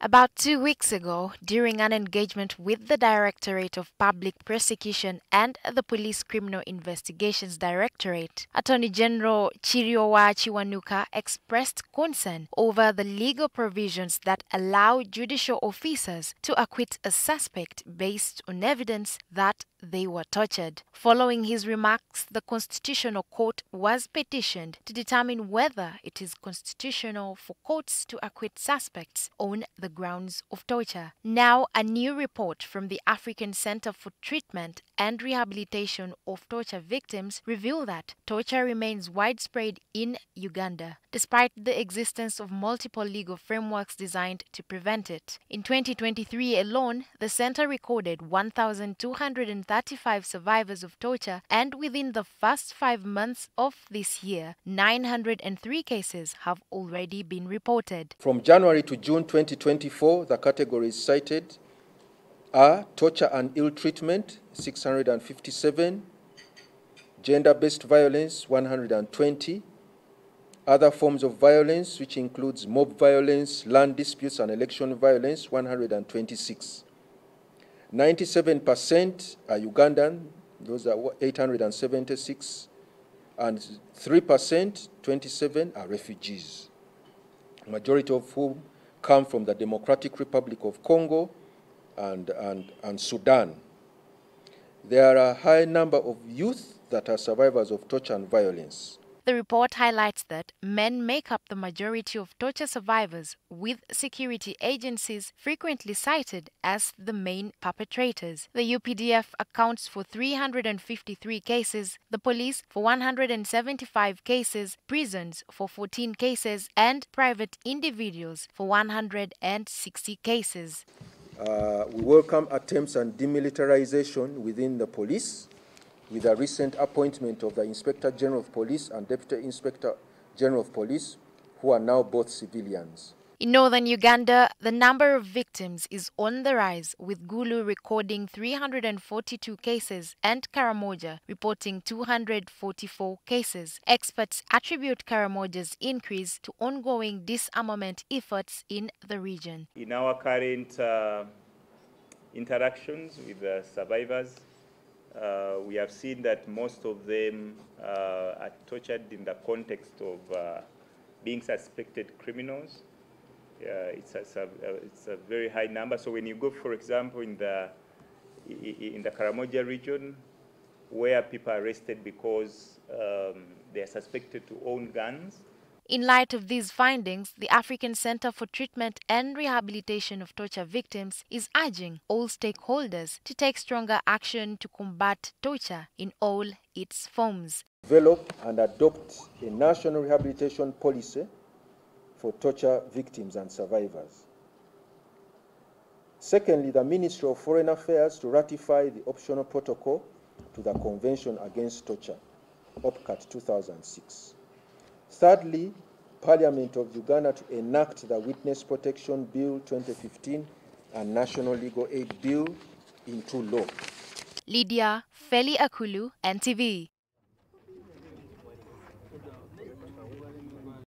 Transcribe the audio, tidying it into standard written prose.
About 2 weeks ago, during an engagement with the Directorate of Public Prosecution and the Police Criminal Investigations Directorate, Attorney General Chiriowa Chiwanuka expressed concern over the legal provisions that allow judicial officers to acquit a suspect based on evidence that they were tortured. Following his remarks, the Constitutional Court was petitioned to determine whether it is constitutional for courts to acquit suspects on the grounds of torture. Now, a new report from the African Center for Treatment and Rehabilitation of Torture Victims reveal that torture remains widespread in Uganda, despite the existence of multiple legal frameworks designed to prevent it. In 2023 alone, the center recorded 1,235 survivors of torture, and within the first 5 months of this year, 903 cases have already been reported. From January to June 2024, the categories cited are torture and ill treatment, 657, gender-based violence, 120, other forms of violence, which includes mob violence, land disputes, and election violence, 126. 97% are Ugandan, those are 876, and 3%, 27, are refugees, majority of whom come from the Democratic Republic of Congo and Sudan. There are a high number of youth that are survivors of torture and violence. The report highlights that men make up the majority of torture survivors, with security agencies frequently cited as the main perpetrators. The UPDF accounts for 353 cases, the police for 175 cases, prisons for 14 cases, and private individuals for 160 cases. We welcome attempts at demilitarization within the police, with the recent appointment of the Inspector General of Police and Deputy Inspector General of Police, who are now both civilians. In northern Uganda, the number of victims is on the rise, with Gulu recording 342 cases and Karamoja reporting 244 cases. Experts attribute Karamoja's increase to ongoing disarmament efforts in the region. In our current interactions with the survivors, we have seen that most of them are tortured in the context of being suspected criminals. It's a very high number. So when you go, for example, in the Karamoja region, where people are arrested because they are suspected to own guns. In light of these findings, the African Center for Treatment and Rehabilitation of Torture Victims is urging all stakeholders to take stronger action to combat torture in all its forms. Develop and adopt a national rehabilitation policy for torture victims and survivors. Secondly, the Ministry of Foreign Affairs to ratify the optional protocol to the Convention Against Torture, OPCAT 2006. Thirdly, Parliament of Uganda to enact the Witness Protection Bill 2015 and National Legal Aid Bill into law. Lydia Felly Akullu, NTV.